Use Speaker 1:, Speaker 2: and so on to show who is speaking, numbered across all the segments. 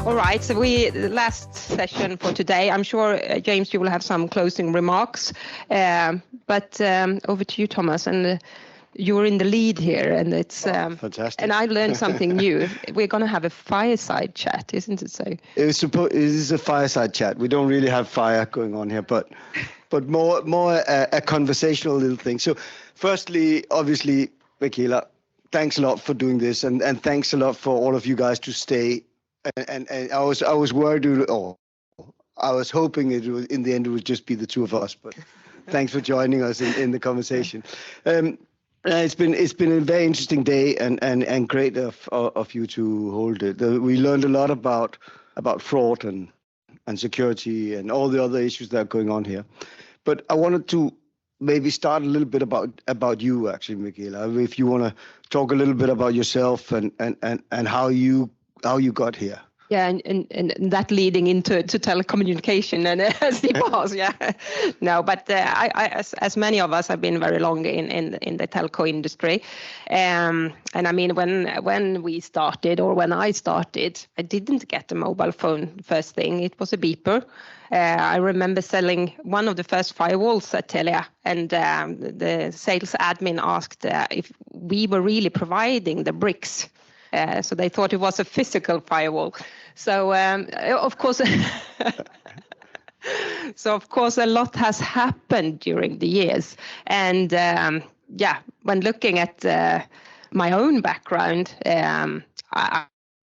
Speaker 1: All right, so the last session for today. I'm sure, James, you will have some closing remarks, but over to you, Thomas, and you're in the lead here, and it's
Speaker 2: fantastic.
Speaker 1: And I learned something new. We're going to have a fireside chat, isn't it? So
Speaker 2: it is a fireside chat. We don't really have fire going on here, but more a conversational little thing. So, firstly, obviously, Micaela, thanks a lot for doing this, and thanks a lot for all of you guys to stay. And I was worried, I was hoping it was, in the end it would just be the two of us, but thanks for joining us in the conversation. It's been a very interesting day and great of you to hold it. We learned a lot about fraud and security and all the other issues that are going on here. But I wanted to maybe start a little bit about you, actually, Micaela. If you want to talk a little bit about yourself and how you got here.
Speaker 1: Yeah, and that leading into telecommunication and CPaaS, yeah. No, but I, as many of us have been very long in the telco industry, and I mean when we started, or when I started, I didn't get a mobile phone first thing. It was a beeper. I remember selling one of the first firewalls at Telia, and the sales admin asked if we were really providing the bricks. So they thought it was a physical firewall. So of course, a lot has happened during the years. And when looking at my own background,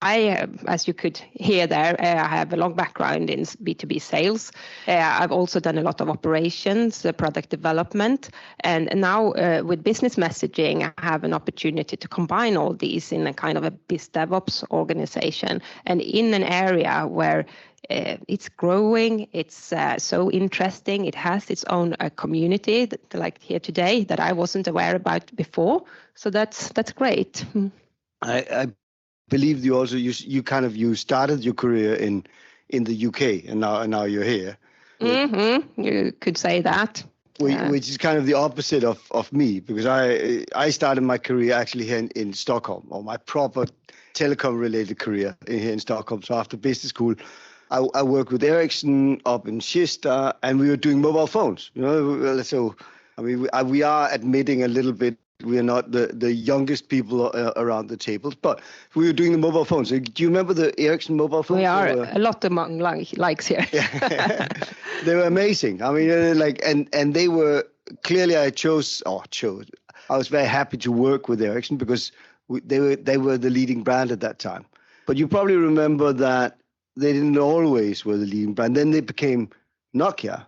Speaker 1: I, as you could hear there, I have a long background in B2B sales. I've also done a lot of operations, product development, and now with business messaging, I have an opportunity to combine all these in a kind of a biz DevOps organization, and in an area where it's growing, it's so interesting. It has its own community, like here today, that I wasn't aware about before. So that's great.
Speaker 2: I believe you started your career in the UK, and now you're here.
Speaker 1: Mm-hmm. You could say that.
Speaker 2: Which is kind of the opposite of me, because I started my career actually here in Stockholm, or my proper telecom related career here in Stockholm. So after business school, I worked with Ericsson up in Kista, and we were doing mobile phones. So I mean we are admitting a little bit. We are not the youngest people around the tables, but we were doing the mobile phones. Do you remember the Ericsson mobile phones?
Speaker 1: We are a lot among likes here.
Speaker 2: Yeah. They were amazing. I mean, and they were clearly. I was very happy to work with Ericsson because they were the leading brand at that time. But you probably remember that they didn't always were the leading brand. Then they became Nokia,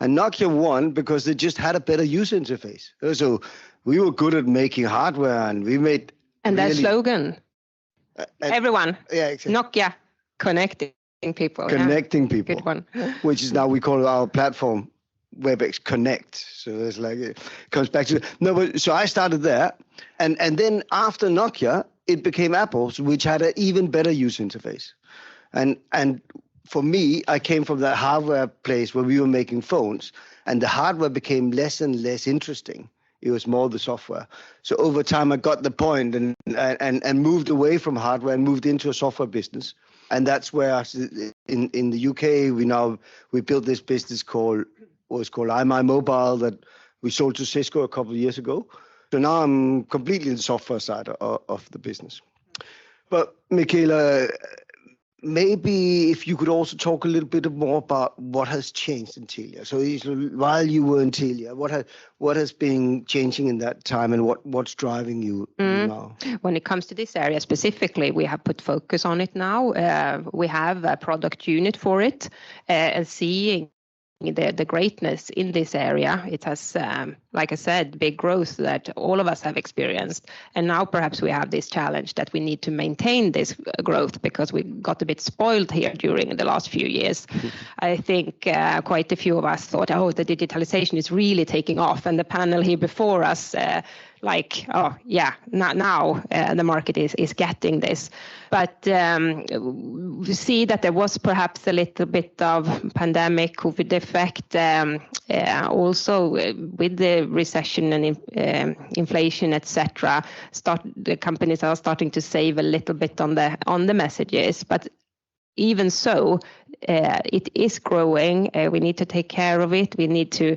Speaker 2: and Nokia won because they just had a better user interface. So we were good at making hardware, and we made.
Speaker 1: And their slogan, everyone,
Speaker 2: yeah, exactly.
Speaker 1: Nokia, connecting people.
Speaker 2: Connecting people.
Speaker 1: Good one.
Speaker 2: Which is now we call our platform WebEx Connect. So it's like it comes back to so I started there, and then after Nokia, it became Apple, which had an even better user interface, and for me, I came from that hardware place where we were making phones, and the hardware became less and less interesting. It was more the software. So over time, I got the point and moved away from hardware and moved into a software business. And that's where in the UK, we built this business called iMyMobile that we sold to Cisco a couple of years ago. So now I'm completely in the software side of the business. But Micaela, maybe if you could also talk a little bit more about what has changed in Telia. So while you were in Telia, what has been changing in that time, and what's driving you now?
Speaker 1: When it comes to this area specifically, we have put focus on it now. We have a product unit for it, and seeing the greatness in this area. It has, like I said, big growth that all of us have experienced. And now perhaps we have this challenge that we need to maintain this growth because we got a bit spoiled here during the last few years. I think quite a few of us thought, the digitalization is really taking off. And the panel here before us now the market is getting this. But we see that there was perhaps a little bit of pandemic COVID effect also with the recession and inflation, etc. The companies are starting to save a little bit on the messages, but even so, it is growing. We need to take care of it. We need to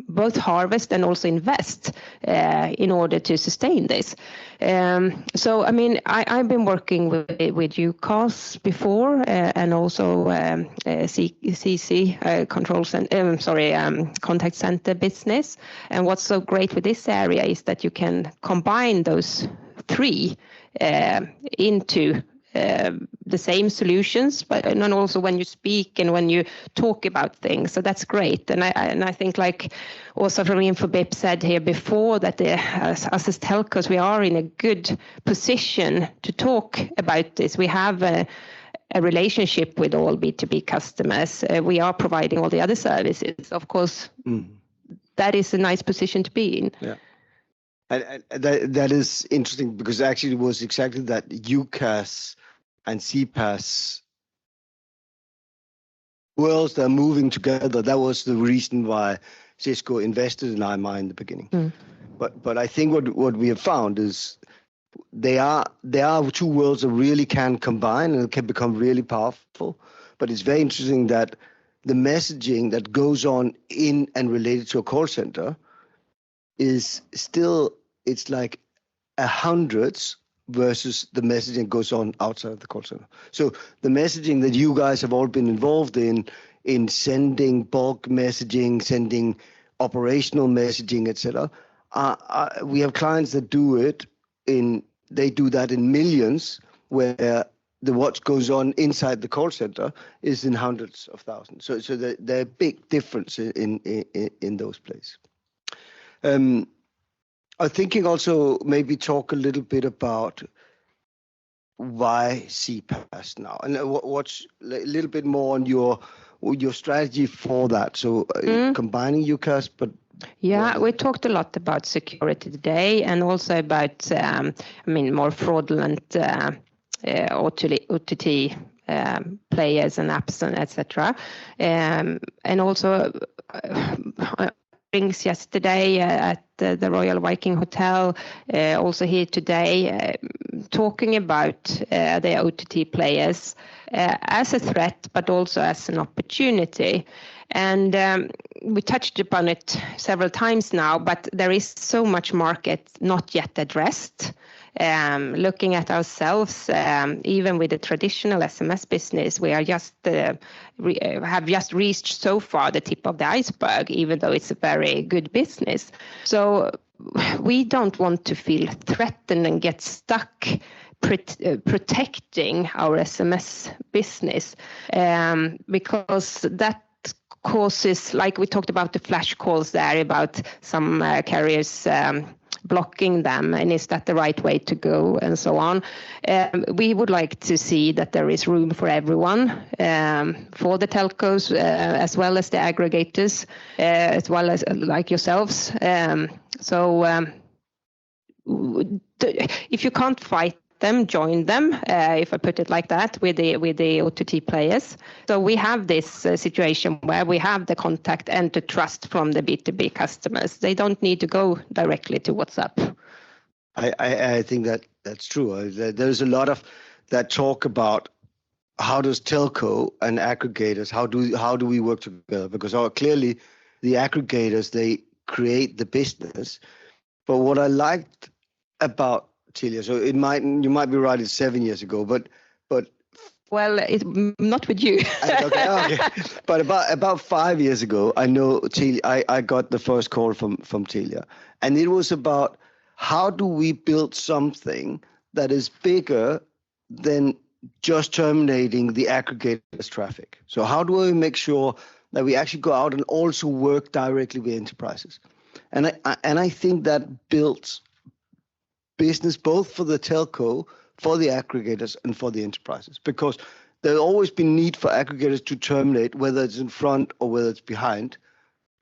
Speaker 1: both harvest and also invest in order to sustain this. So, I mean, I've been working with UCaaS before, and also CC contact center business. And what's so great with this area is that you can combine those three into the same solutions, but and then also when you speak and when you talk about things. So that's great. And I think, like also from InfoBip said here before, that us as telcos, we are in a good position to talk about this. We have a relationship with all B2B customers. We are providing all the other services. Of course, that is a nice position to be in.
Speaker 2: Yeah. And that is interesting, because actually it was exactly that UCaaS and CPaaS worlds that are moving together. That was the reason why Cisco invested in IMI in the beginning. But I think what we have found is there are two worlds that really can combine and can become really powerful. But it's very interesting that the messaging that goes on in and related to a call center is still, it's like hundreds versus the messaging goes on outside of the call center. So the messaging that you guys have all been involved in sending bulk messaging, sending operational messaging, etc. We have clients that do it they do that in millions, where what goes on inside the call center is in hundreds of thousands. So there are big differences in those places. I'm thinking also maybe talk a little bit about why CPaaS now, and what's a little bit more on your strategy for that. So combining UCaaS, but
Speaker 1: we talked a lot about security today, and also about more fraudulent OTT players and apps and etc. And also yesterday at the Royal Viking Hotel, also here today, talking about the OTT players as a threat, but also as an opportunity. And we touched upon it several times now, but there is so much market not yet addressed. Looking at ourselves, even with the traditional SMS business, we are just have just reached so far the tip of the iceberg, even though it's a very good business. So we don't want to feel threatened and get stuck protecting our SMS business, because that causes, like we talked about the flash calls there, about some carriers blocking them, and is that the right way to go, and so on. We would like to see that there is room for everyone, for the telcos as well as the aggregators, as well as like yourselves. If you can't fight them, join them, if I put it like that, with the OTT players. So we have this situation where we have the contact and the trust from the B2B customers. They don't need to go directly to WhatsApp.
Speaker 2: I think that's true. There's a lot of that talk about how does telco and aggregators, how do we work together? Because clearly the aggregators, they create the business. But what I liked about Telia, so you might be right, it's 7 years ago, but
Speaker 1: well, it's not with you.
Speaker 2: okay. But about 5 years ago, I know Telia, I got the first call from Telia, and it was about how do we build something that is bigger than just terminating the aggregators traffic. So how do we make sure that we actually go out and also work directly with enterprises? And I think that builds business both for the telco, for the aggregators, and for the enterprises, because there's always been need for aggregators to terminate, whether it's in front or whether it's behind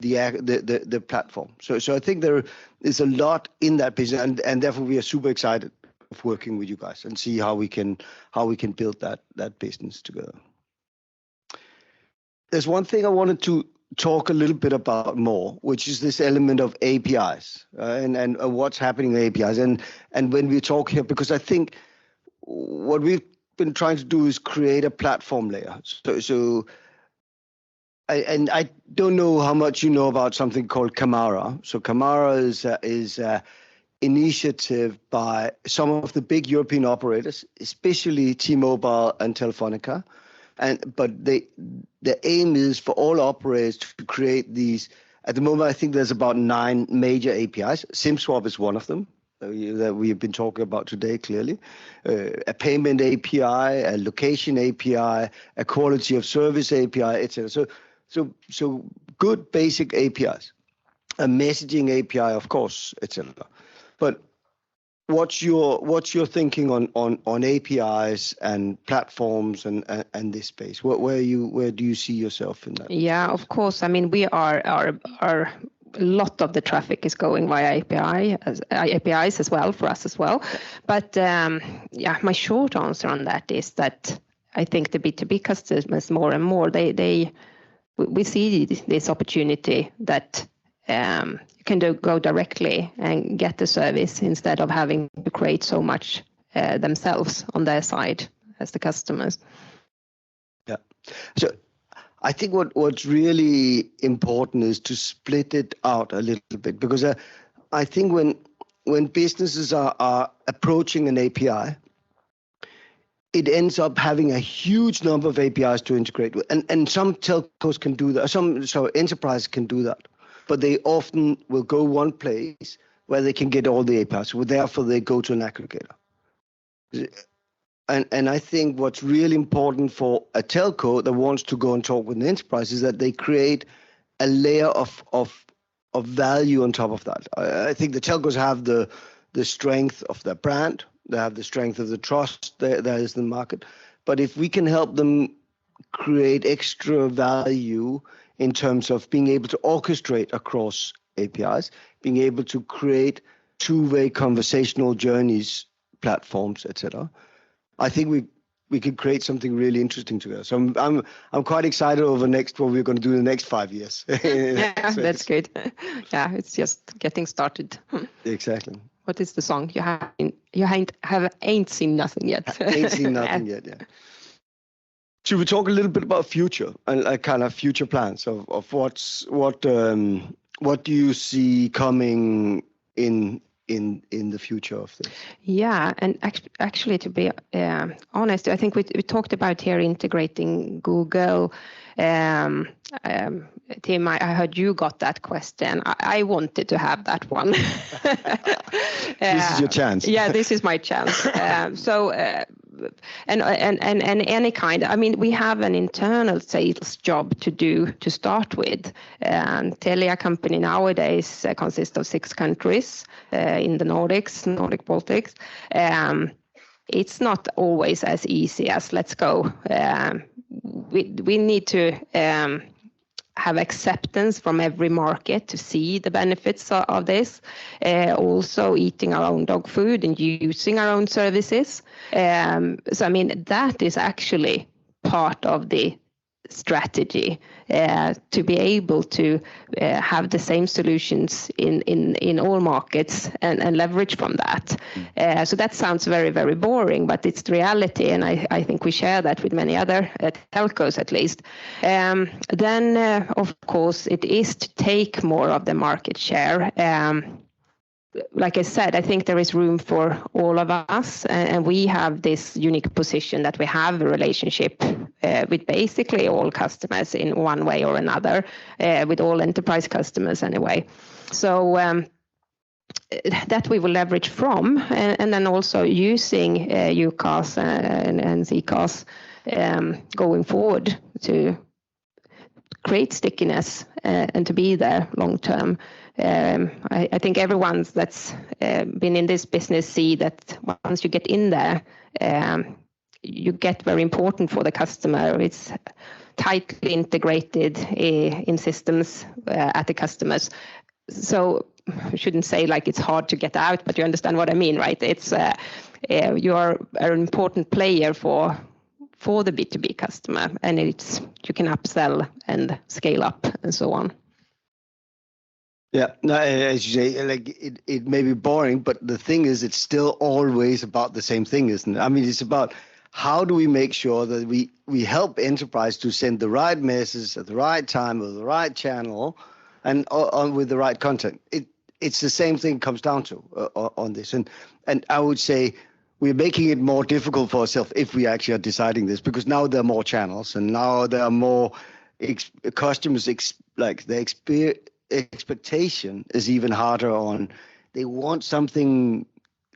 Speaker 2: the platform. So I think there is a lot in that business, and therefore we are super excited of working with you guys and see how we can build that business together. There's one thing I wanted to talk a little bit about more, which is this element of APIs and what's happening with APIs. And when we talk here, because I think what we've been trying to do is create a platform layer. I don't know how much you know about something called Camara. So Camara is a initiative by some of the big European operators, especially T-Mobile and Telefonica. But the aim is for all operators to create these. At the moment, I think there's about 9 major APIs. SIM-swap is one of them that we have been talking about today, clearly. A payment API, a location API, a quality of service API, etc. So good basic APIs. A messaging API, of course, etc. But what's your thinking on APIs and platforms and this space? Where do you see yourself in that?
Speaker 1: Yeah, of course. I mean, we are a lot of the traffic is going via APIs as well for us as well. But my short answer on that is that I think the B2B customers more and more we see this opportunity that you can go directly and get the service instead of having to create so much themselves on their side as the customers.
Speaker 2: Yeah. So I think what's really important is to split it out a little bit, because I think when businesses are approaching an API, it ends up having a huge number of APIs to integrate with. And some telcos can do that, some enterprises can do that. But they often will go one place where they can get all the APIs. So therefore, they go to an aggregator. And I think what's really important for a telco that wants to go and talk with an enterprise is that they create a layer of value on top of that. I think the telcos have the strength of their brand. They have the strength of the trust that is in the market. But if we can help them create extra value in terms of being able to orchestrate across APIs, being able to create two-way conversational journeys, platforms, etc., I think we could create something really interesting together. So I'm quite excited over what we're going to do in the next 5 years.
Speaker 1: Yeah, so that's good. Yeah, it's just getting started.
Speaker 2: Exactly.
Speaker 1: What is the song? Ain't seen nothing yet.
Speaker 2: Ain't seen nothing yet. Yeah. Should we talk a little bit about future and kind of future plans of what do you see coming in the future of this?
Speaker 1: Yeah, and actually, to be honest, I think we talked about here integrating Google. Tim, I heard you got that question. I wanted to have that one.
Speaker 2: This is your chance.
Speaker 1: Yeah, this is my chance. And any kind. I mean, we have an internal sales job to do to start with. Telia company nowadays consists of 6 countries in the Nordic Baltics. It's not always as easy as let's go. We need to have acceptance from every market to see the benefits of this. Also eating our own dog food and using our own services. So I mean, that is actually part of the strategy to be able to have the same solutions in all markets and leverage from that. So that sounds very, very boring, but it's the reality, and I think we share that with many other telcos at least. Then, of course, it is to take more of the market share. Like I said, I think there is room for all of us, and we have this unique position that we have a relationship with basically all customers in one way or another, with all enterprise customers anyway. So that we will leverage from, and then also using UCaaS and CCaaS going forward to create stickiness and to be there long term. I think everyone that's been in this business see that once you get in there, you get very important for the customer. It's tightly integrated in systems at the customers. So I shouldn't say like it's hard to get out, but you understand what I mean, right? It's you are an important player for the B2B customer, and you can upsell and scale up and so on.
Speaker 2: Yeah, no, as you say, like it may be boring, but the thing is, it's still always about the same thing, isn't it? I mean, it's about how do we make sure that we help enterprise to send the right message at the right time or the right channel, and on with the right content. It's the same thing it comes down to on this, and I would say we're making it more difficult for ourselves if we actually are deciding this, because now there are more channels and now there are more customers like the expectation is even harder on. They want something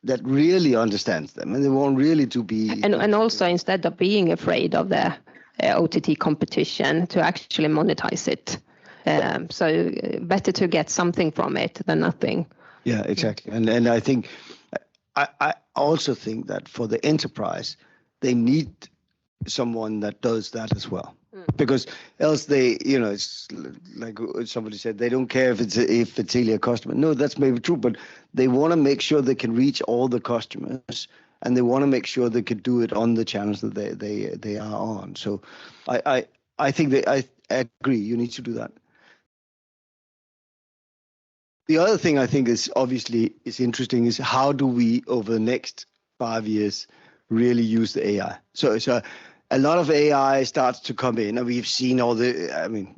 Speaker 2: that really understands them, and they want really to be.
Speaker 1: And also, instead of being afraid of the OTT competition, to actually monetize it. So better to get something from it than nothing.
Speaker 2: Yeah, exactly. And I think I also think that for the enterprise, they need someone that does that as well. Because else they, it's like somebody said, they don't care if it's a customer. No, that's maybe true, but they want to make sure they can reach all the customers, and they want to make sure they can do it on the channels that they are on. So I think I agree. You need to do that. The other thing I think is interesting is how do we over the next 5 years really use the AI? So a lot of AI starts to come in, and we've seen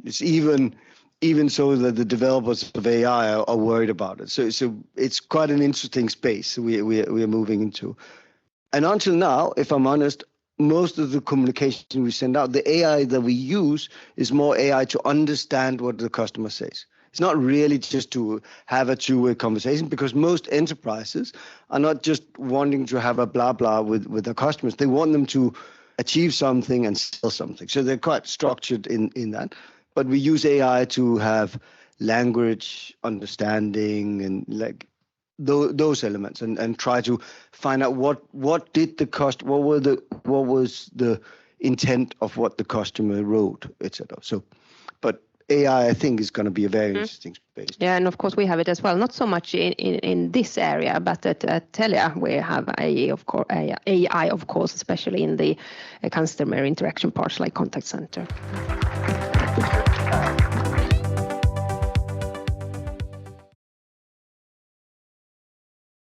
Speaker 2: it's even so that the developers of AI are worried about it. So it's quite an interesting space we are moving into. And until now, if I'm honest, most of the communication we send out, the AI that we use is more AI to understand what the customer says. It's not really just to have a two-way conversation, because most enterprises are not just wanting to have a blah blah with their customers. They want them to achieve something and sell something. So they're quite structured in that. But we use AI to have language understanding and like those elements, and try to find out what was the intent of what the customer wrote, etc. So, but AI, I think, is going to be a very interesting space.
Speaker 1: Yeah, and of course we have it as well. Not so much in this area, but at Telia we have AI, of course, especially in the customer interaction parts like contact center.